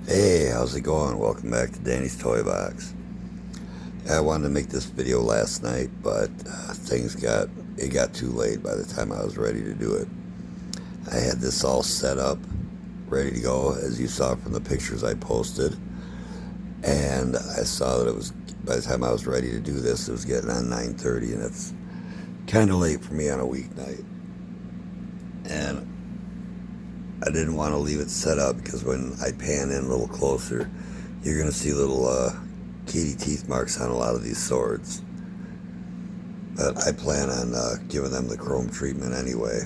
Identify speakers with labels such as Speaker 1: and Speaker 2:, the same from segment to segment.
Speaker 1: Hey, how's it going? Welcome back to Danny's Toy Box. I wanted to make this video last night, but it got too late by the time I was ready to do it. I had this all set up, ready to go, as you saw from the pictures I posted, and I saw that it was by the time I was ready to do this, it was getting on 9:30, and it's kind of late for me on a weeknight. And I didn't want to leave it set up because when I pan in a little closer, you're going to see little kitty teeth marks on a lot of these swords. But I plan on giving them the chrome treatment anyway.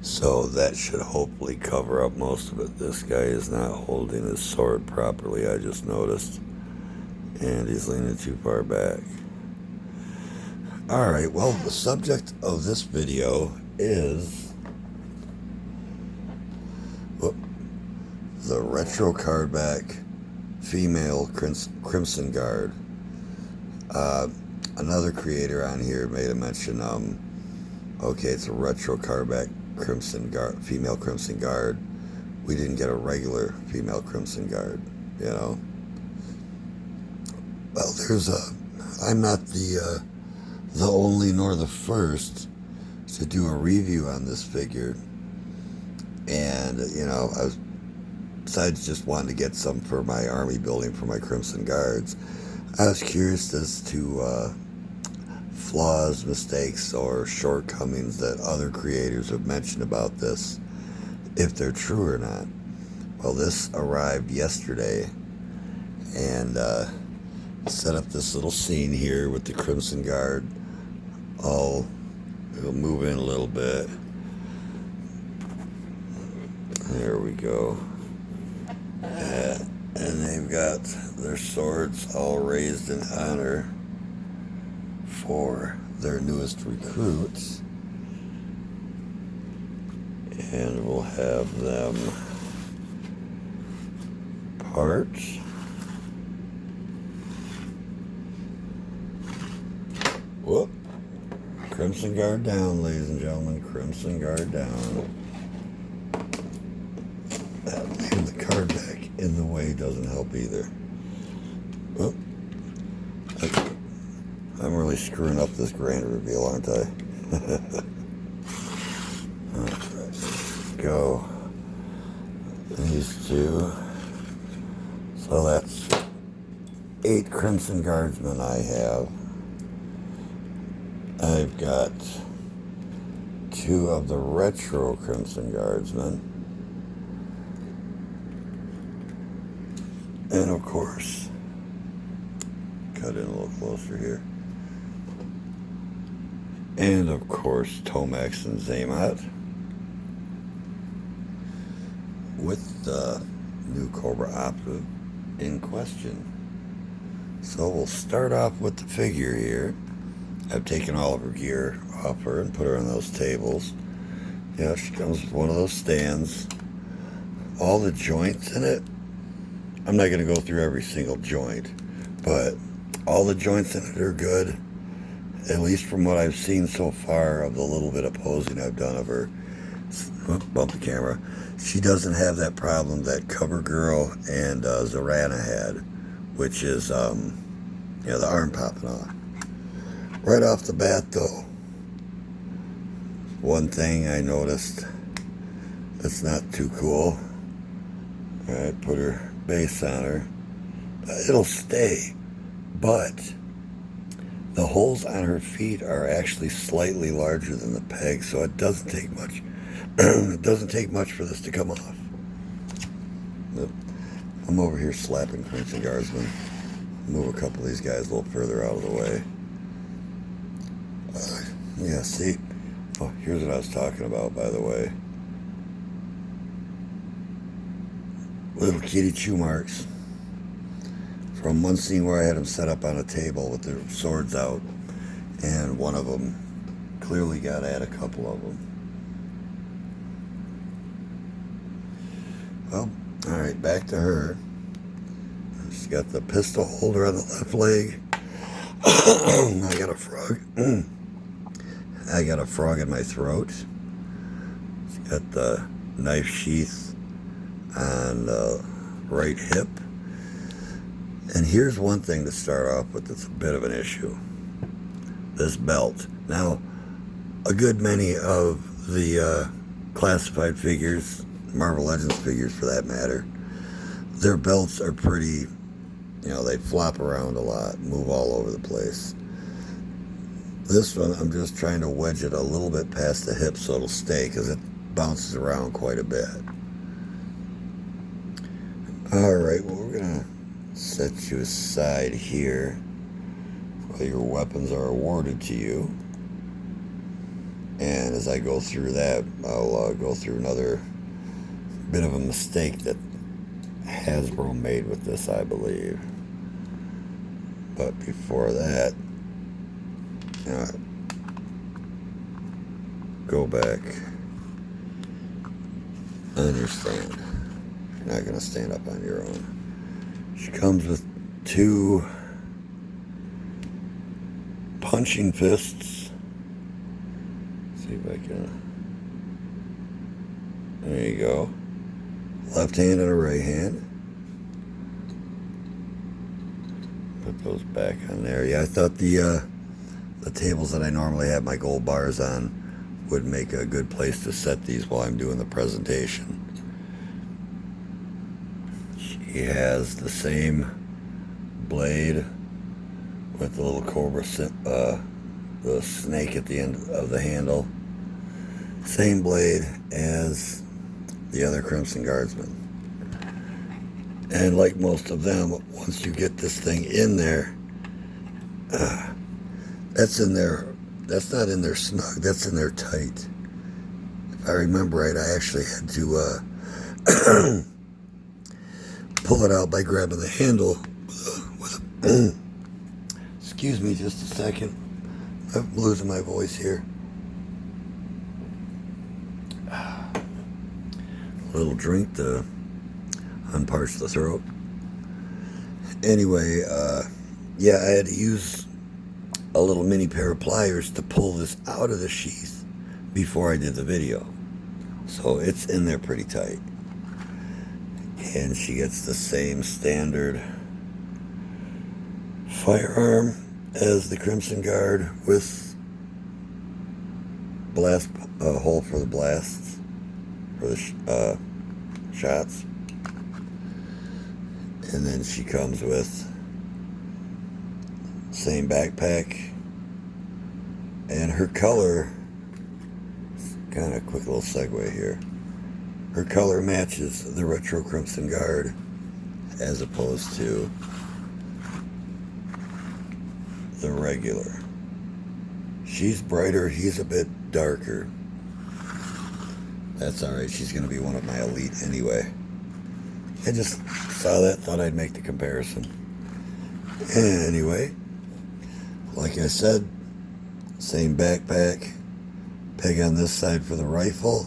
Speaker 1: So that should hopefully cover up most of it. This guy is not holding his sword properly, I just noticed. And he's leaning too far back. Alright, well, the subject of this video is the retro cardback female Crimson Guard. Another creator on here made a mention, okay, it's a retro cardback Crimson Guard, female Crimson Guard. We didn't get a regular female Crimson Guard, you know. Well, I'm not the only nor the first to do a review on this figure. And, you know, besides just wanting to get some for my army building for my Crimson Guards, I was curious as to flaws, mistakes, or shortcomings that other creators have mentioned about this, if they're true or not. Well, this arrived yesterday, and set up this little scene here with the Crimson Guard. It'll move in a little bit. There we go. And they've got their swords all raised in honor for their newest recruits. And we'll have them part. Whoop. Crimson Guard down, ladies and gentlemen. Crimson Guard down. Leaving the card back in the way doesn't help either. Whoop. I'm really screwing up this grand reveal, aren't I? Alright, go. These two. So that's 8 Crimson Guardsmen I have. I've got 2 of the retro Crimson Guardsmen. And of course, cut in a little closer here. And of course, Tomax and Xamot with the new Cobra Opera in question. So we'll start off with the figure here. I've taken all of her gear off her and put her on those tables. Yeah, she comes with one of those stands. All the joints in it, I'm not going to go through every single joint, but all the joints in it are good, at least from what I've seen so far of the little bit of posing I've done of her. Bump the camera. She doesn't have that problem that Cover Girl and Zarana had, which is, the arm popping off. Right off the bat, though, one thing I noticed that's not too cool. All right, put her base on her. It'll stay, but the holes on her feet are actually slightly larger than the peg, so it doesn't take much. It doesn't take much for this to come off. I'm over here slapping Crimson Guardsmen. Move a couple of these guys a little further out of the way. Yeah, see? Oh, here's what I was talking about, by the way. Little kitty chew marks from one scene where I had them set up on a table with their swords out, and one of them clearly got at a couple of them. Well, alright, back to her. She's got the pistol holder on the left leg. I got a frog. I got a frog in my throat. She's got the knife sheath on right hip. And here's one thing to start off with that's a bit of an issue. This belt. Now, a good many of the classified figures, Marvel Legends figures for that matter, their belts are pretty, they flop around a lot, move all over the place. This one, I'm just trying to wedge it a little bit past the hip so it'll stay, because it bounces around quite a bit. Alright, well, we're going to set you aside here while your weapons are awarded to you. And as I go through that, I'll go through another bit of a mistake that Hasbro made with this, I believe. But before that, go back on your stand. You're not going to stand up on your own. She comes with 2 punching fists. See if I can. There you go. Left hand and a right hand. Put those back on there. Yeah, I thought the tables that I normally have my gold bars on would make a good place to set these while I'm doing the presentation. She has the same blade with the little cobra, the snake at the end of the handle. Same blade as the other Crimson Guardsman. And like most of them, once you get this thing in there, that's in there. That's not in there snug. That's in there tight. If I remember right, I actually had to pull it out by grabbing the handle with excuse me just a second. I'm losing my voice here. A little drink to unparch the throat. Anyway, yeah, I had to use a little mini pair of pliers to pull this out of the sheath before I did the video. So it's in there pretty tight. And she gets the same standard firearm as the Crimson Guard with blast hole for the blasts, for the shots. And then she comes with same backpack, and her color, kind of quick little segue here, her color matches the Retro Crimson Guard as opposed to the regular. She's brighter, he's a bit darker. That's alright, she's going to be one of my elite anyway. I just saw that, thought I'd make the comparison. Anyway, like I said, same backpack, peg on this side for the rifle,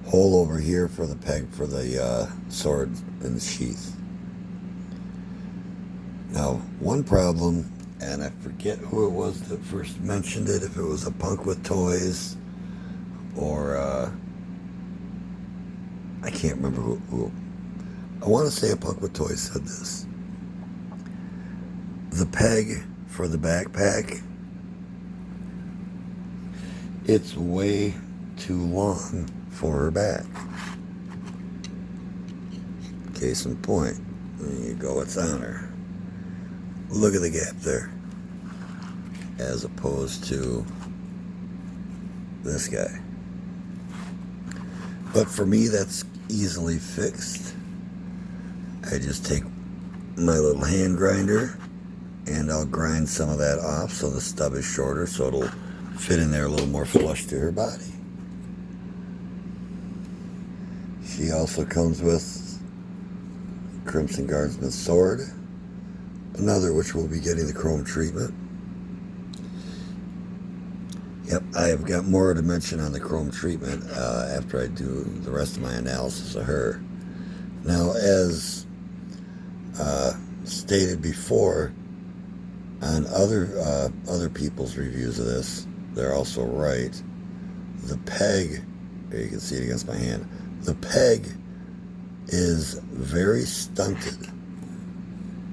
Speaker 1: hole over here for the peg for the sword in the sheath. Now, one problem, and I forget who it was that first mentioned it, if it was a Punk with Toys, or I can't remember who. I want to say a Punk with Toys said this. The peg for the backpack, it's way too long for her back. Case in point, there you go, it's on her. Look at the gap there. As opposed to this guy. But for me, that's easily fixed. I just take my little hand grinder and I'll grind some of that off so the stub is shorter, so it'll fit in there a little more flush to her body. She also comes with Crimson Guardsman's sword, another which will be getting the chrome treatment. Yep, I've got more to mention on the chrome treatment after I do the rest of my analysis of her. Now, as stated before, on other people's reviews of this, they're also right. The peg, here you can see it against my hand, the peg is very stunted.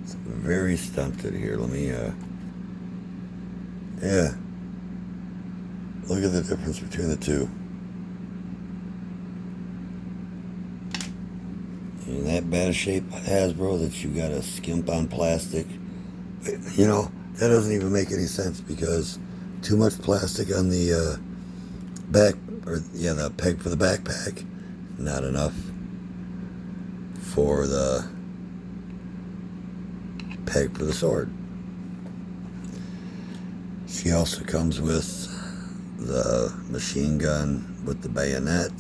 Speaker 1: It's very stunted here. Let me, yeah. Look at the difference between the two. In that bad a shape Hasbro that you gotta skimp on plastic. You know, that doesn't even make any sense because too much plastic on the back, or yeah, the peg for the backpack, not enough for the peg for the sword. She also comes with the machine gun with the bayonet,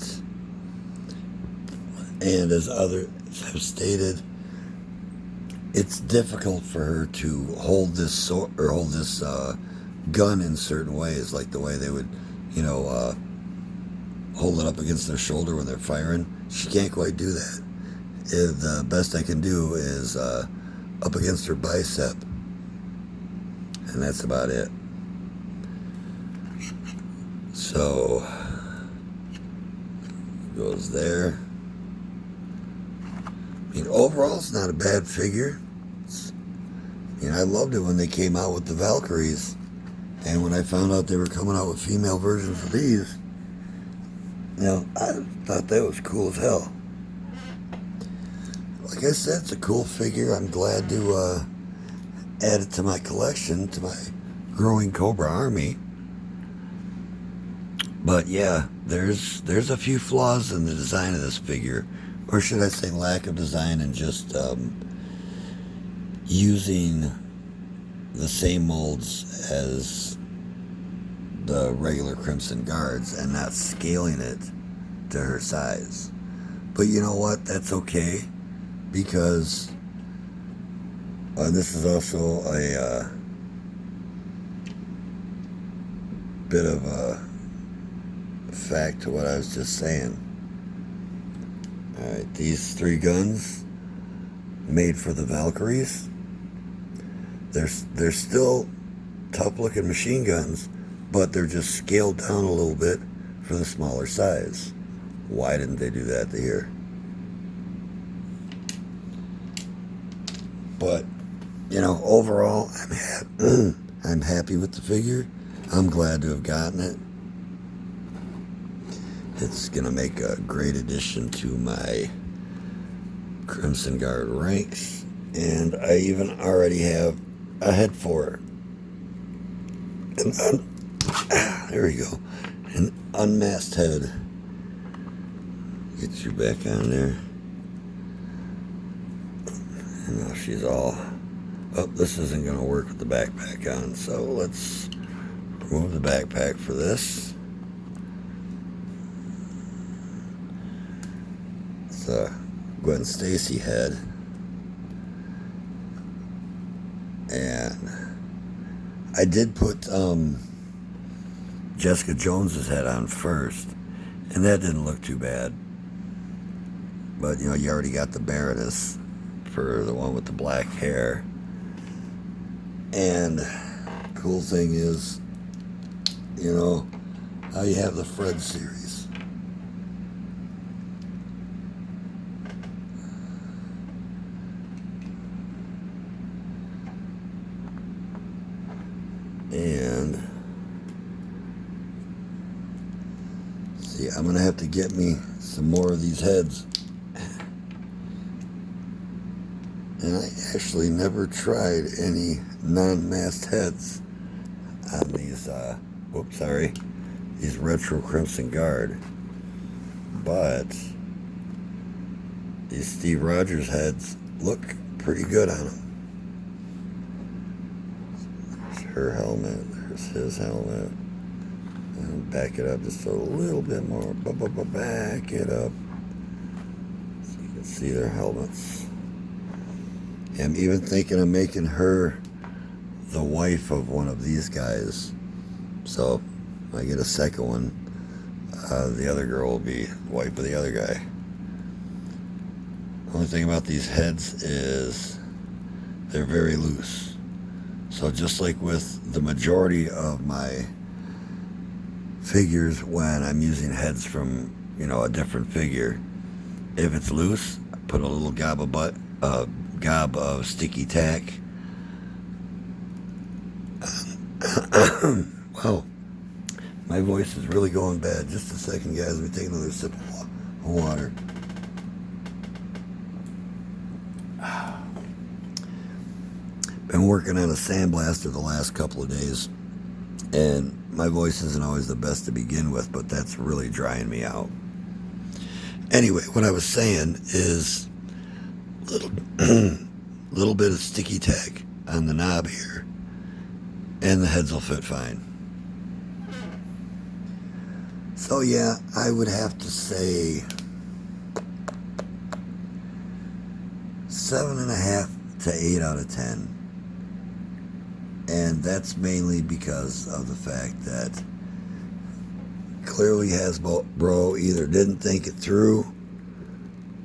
Speaker 1: and as others have stated, it's difficult for her to hold this sword or hold this gun in certain ways, like the way they would, you know, hold it up against their shoulder when they're firing. She can't quite do that. The best I can do is up against her bicep, and that's about it. So goes there. I mean, overall, it's not a bad figure. I loved it when they came out with the Valkyries, and when I found out they were coming out with female versions of these, I thought that was cool as hell. Like I said, it's a cool figure. I'm glad to add it to my collection, to my growing Cobra army. But yeah, there's a few flaws in the design of this figure, or should I say lack of design, and just using the same molds as the regular Crimson Guards and not scaling it to her size. But you know what? That's okay, because this is also a bit of a fact to what I was just saying. Alright, these three guns made for the Valkyries. They're still tough looking machine guns, but they're just scaled down a little bit for the smaller size. Why didn't they do that here? But overall, I'm happy with the figure. I'm glad to have gotten it. It's going to make a great addition to my Crimson Guard ranks. And I even already have a head for it. There we go. An unmasked head. Get you back on there. And now she's all... Oh, this isn't going to work with the backpack on. So let's remove the backpack for this. It's a Gwen Stacy head. And I did put Jessica Jones's head on first, and that didn't look too bad. But you already got the Baroness for the one with the black hair. And cool thing is, now you have the Fred series. And see, I'm gonna have to get me some more of these heads. And I actually never tried any non-masked heads on these these retro Crimson Guard. But these Steve Rogers heads look pretty good on them. Her helmet, there's his helmet, and back it up just a little bit more, back it up so you can see their helmets. I'm even thinking of making her the wife of one of these guys, so when I get a second one, the other girl will be the wife of the other guy. The only thing about these heads is they're very loose. So just like with the majority of my figures when I'm using heads from, a different figure, if it's loose, put a little gob of sticky tack. Wow, my voice is really going bad. Just a second, guys. Let me take another sip of water. Been working on a sandblaster the last couple of days, and my voice isn't always the best to begin with, but that's really drying me out. Anyway, what I was saying is little bit of sticky tack on the knob here, and the heads will fit fine. So yeah, I would have to say 7.5 to 8 out of 10. And that's mainly because of the fact that clearly Hasbro either didn't think it through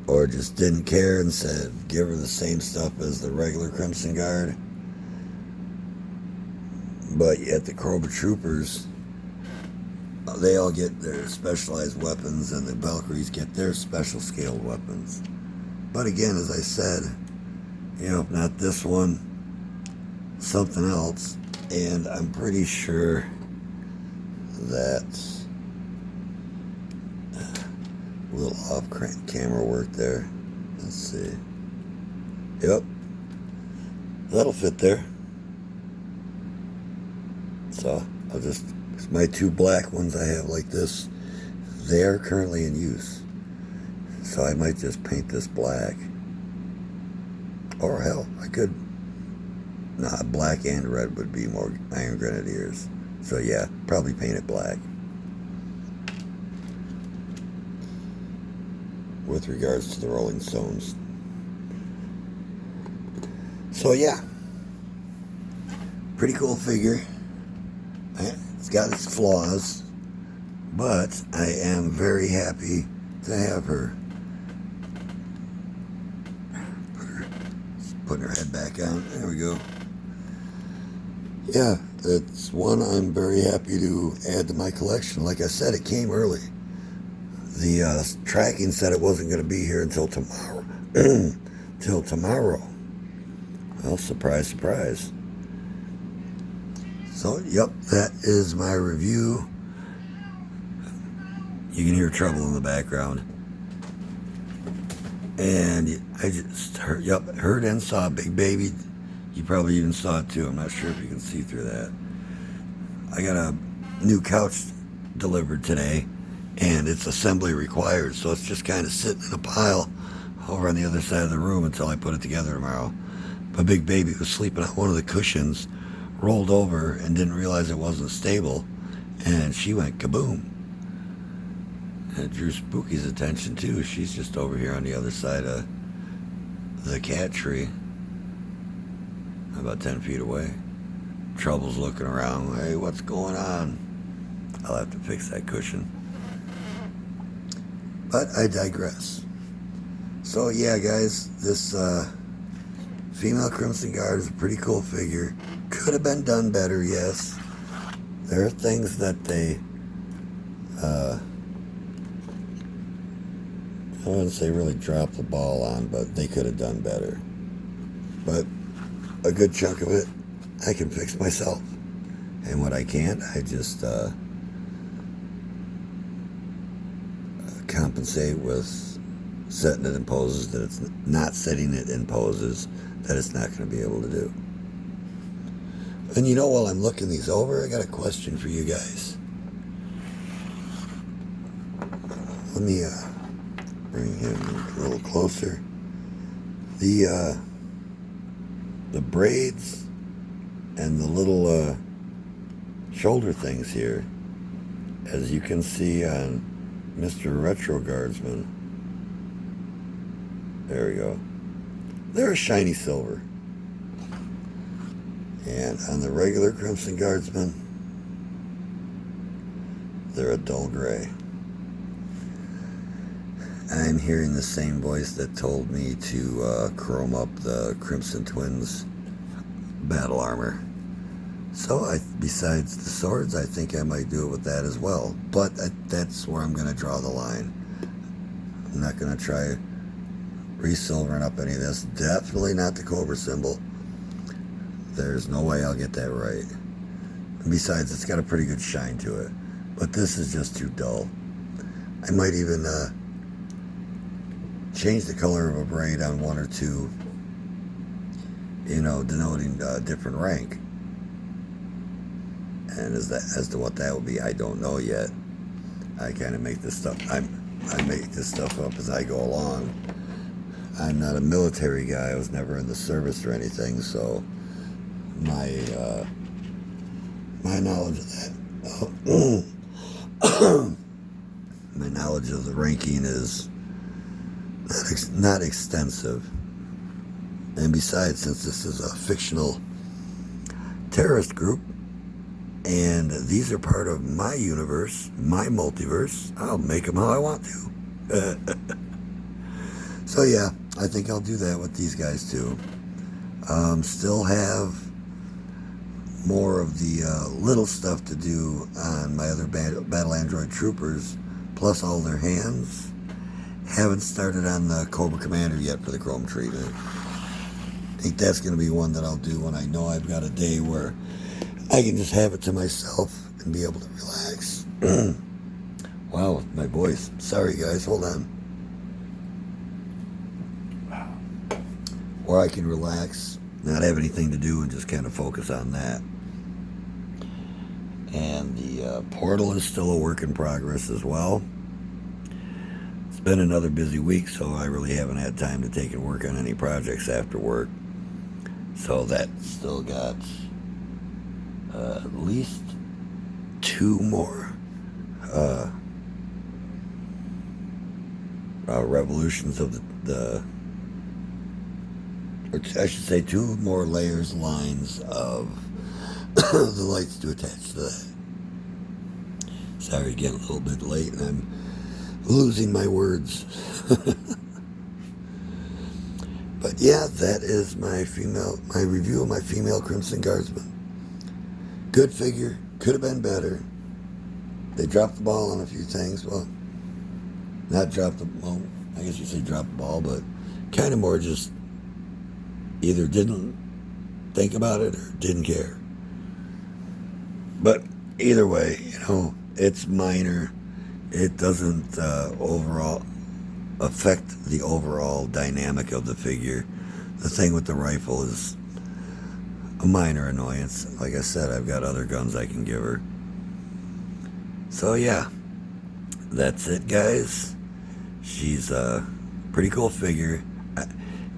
Speaker 1: or just didn't care and said, give her the same stuff as the regular Crimson Guard. But yet the Cobra Troopers, they all get their specialized weapons, and the Valkyries get their special scaled weapons. But again, as I said, if not this one, something else. And I'm pretty sure that a little off-camera work there. Let's see. Yep, that'll fit there. So my 2 black ones I have like this, they are currently in use. So I might just paint this black. Or hell, I could. Nah, black and red would be more Iron Grenadiers. So yeah, probably paint it black. With regards to the Rolling Stones. So yeah, pretty cool figure. It's got its flaws, but I am very happy to have her. Putting her head back on. There we go. Yeah, it's one I'm very happy to add to my collection. Like I said, it came early. The tracking said it wasn't going to be here until tomorrow. Till tomorrow. Well, surprise, surprise. So, yep, that is my review. You can hear trouble in the background. And I just heard and saw Big Baby. You probably even saw it too. I'm not sure if you can see through that. I got a new couch delivered today, and it's assembly required, so it's just kind of sitting in a pile over on the other side of the room until I put it together tomorrow. But Big Baby was sleeping on one of the cushions, rolled over, and didn't realize it wasn't stable, and she went kaboom. And it drew Spooky's attention too. She's just over here on the other side of the cat tree, about 10 feet away. Trouble's looking around. Hey, what's going on? I'll have to fix that cushion. But I digress. So yeah, guys, this female Crimson Guard is a pretty cool figure. Could have been done better, yes. There are things that they I wouldn't say really dropped the ball on, but they could have done better. But a good chunk of it I can fix myself. And what I can't, I just compensate with setting it in poses that it's not setting it in poses that it's not going to be able to do. And while I'm looking these over, I got a question for you guys. Let me bring him a little closer. The braids and the little shoulder things here, as you can see on Mr. Retro Guardsman. There we go. They're a shiny silver. And on the regular Crimson Guardsman, they're a dull gray. I'm hearing the same voice that told me to chrome up the Crimson Twins battle armor. So besides the swords, I think I might do it with that as well. But that's where I'm going to draw the line. I'm not going to try Resilvering up any of this. Definitely not the Cobra symbol. There's no way I'll get that right. And besides, it's got a pretty good shine to it. But this is just too dull. I might even change the color of a braid on one or two, you know, denoting different rank. And as to what that would be, I don't know yet. I kind of make this stuff. I make this stuff up as I go along. I'm not a military guy. I was never in the service or anything, so my knowledge of that, my knowledge of the ranking is not extensive. And besides, since this is a fictional terrorist group, and these are part of my universe, my multiverse, I'll make them how I want to. So yeah, I think I'll do that with these guys too. Still have more of the little stuff to do on my other Battle Android Troopers, plus all their hands. Haven't started on the Cobra Commander yet for the chrome treatment. I think that's going to be one that I'll do when I know I've got a day where I can just have it to myself and be able to relax. Wow, my voice. Sorry guys, hold on. Or I can relax, not have anything to do, and just kind of focus on that. And the portal is still a work in progress as well. It's been another busy week, so I really haven't had time to take and work on any projects after work. So that's still got at least 2 more revolutions of the or I should say 2 more lines of the lights to attach to that. Sorry, getting a little bit late and I'm losing my words. But yeah, that is my review of my female Crimson Guardsman. Good figure, could have been better. They dropped the ball on a few things. Well, not dropped well, I guess you say dropped the ball, but kind of more just either didn't think about it or didn't care. But either way, you know, it's minor. It doesn't overall affect the overall dynamic of the figure. The thing with the rifle is a minor annoyance. Like I said, I've got other guns I can give her. So yeah, that's it, guys. She's a pretty cool figure.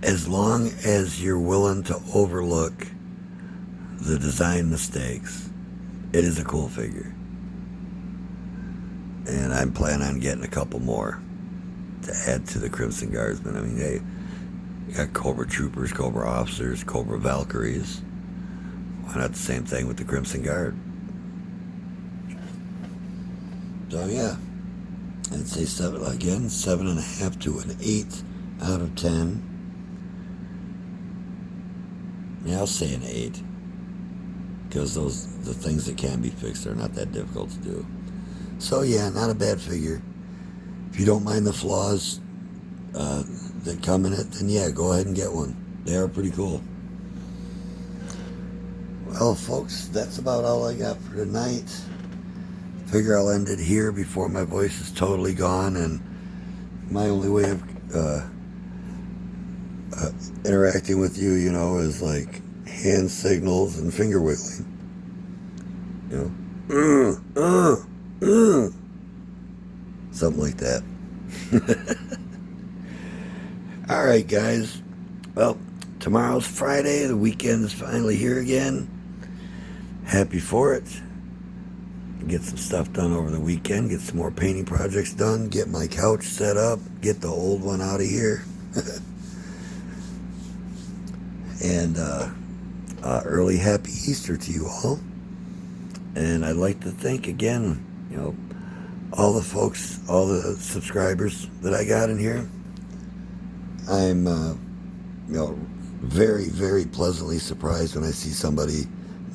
Speaker 1: As long as you're willing to overlook the design mistakes, it is a cool figure. And I'm planning on getting a couple more to add to the Crimson Guardsmen. I mean, hey, you got Cobra Troopers, Cobra Officers, Cobra Valkyries. Why not the same thing with the Crimson Guard? So yeah, I'd say 7.5 to an 8 out of 10. Yeah, I'll say an 8. Because the things that can be fixed are not that difficult to do. So yeah, not a bad figure. If you don't mind the flaws that come in it, then yeah, go ahead and get one. They are pretty cool. Well, folks, that's about all I got for tonight. Figure I'll end it here before my voice is totally gone, and my only way of interacting with you, you know, is like hand signals and finger wiggling. You know, something like that. All right, guys. Well, tomorrow's Friday. The weekend is finally here again. Happy for it. Get some stuff done over the weekend. Get some more painting projects done. Get my couch set up. Get the old one out of here. And early happy Easter to you all. And I'd like to thank again, you know, all the folks, all the subscribers that I got in here. I'm, you know, very, very pleasantly surprised when I see somebody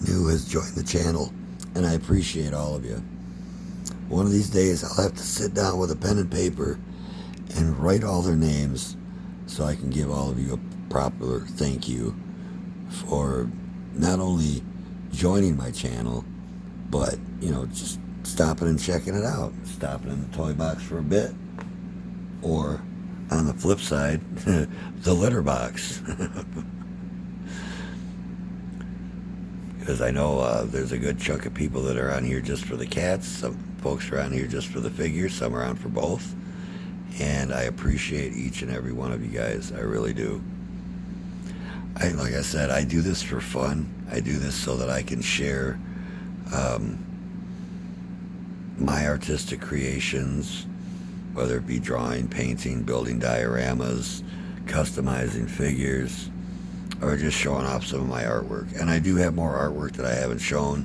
Speaker 1: new has joined the channel, and I appreciate all of you. One of these days, I'll have to sit down with a pen and paper and write all their names so I can give all of you a proper thank you for not only joining my channel, but, you know, just stopping and checking it out, stopping in the toy box for a bit, or on the flip side, the litter box. Because I know there's a good chunk of people that are on here just for the cats. Some folks are on here just for the figures. Some are on for both. And I appreciate each and every one of you guys. I really do. Like I said, I do this for fun. I do this so that I can share my artistic creations, whether it be drawing, painting, building dioramas, customizing figures, or just showing off some of my artwork. And I do have more artwork that I haven't shown.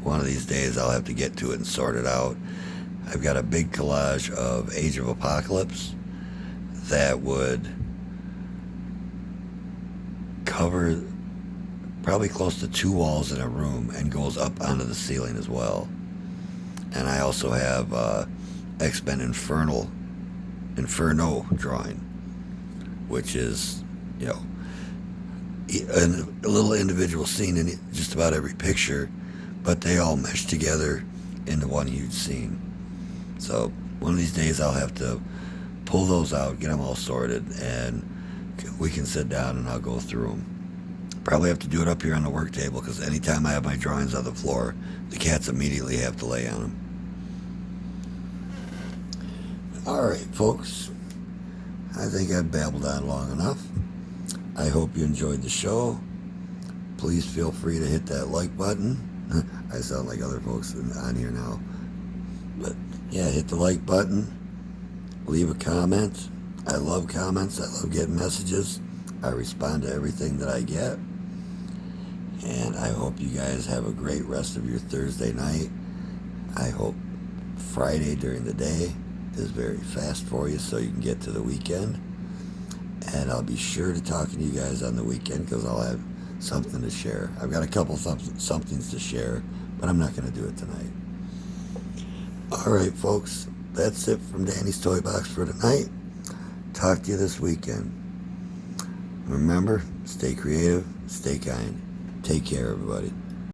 Speaker 1: One of these days I'll have to get to it and sort it out. I've got a big collage of Age of Apocalypse that would cover probably close to 2 walls in a room and goes up onto the ceiling as well. And I also have X-Men Inferno drawing, which is, you know, a little individual scene in just about every picture, but they all mesh together into one huge scene. So one of these days I'll have to pull those out, get them all sorted, and we can sit down and I'll go through them. Probably have to do it up here on the work table, because anytime I have my drawings on the floor, the cats immediately have to lay on them. Alright, folks, I think I've babbled on long enough. I hope you enjoyed the show. Please feel free to hit that like button. I sound like other folks on here now. But yeah, hit the like button. Leave a comment. I love comments. I love getting messages. I respond to everything that I get. And I hope you guys have a great rest of your Thursday night. I hope Friday during the day is very fast for you so you can get to the weekend. And I'll be sure to talk to you guys on the weekend, because I'll have something to share. I've got a couple somethings to share, but I'm not going to do it tonight. All right, folks, that's it from Danny's Toy Box for tonight. Talk to you this weekend. Remember, stay creative, stay kind. Take care, everybody.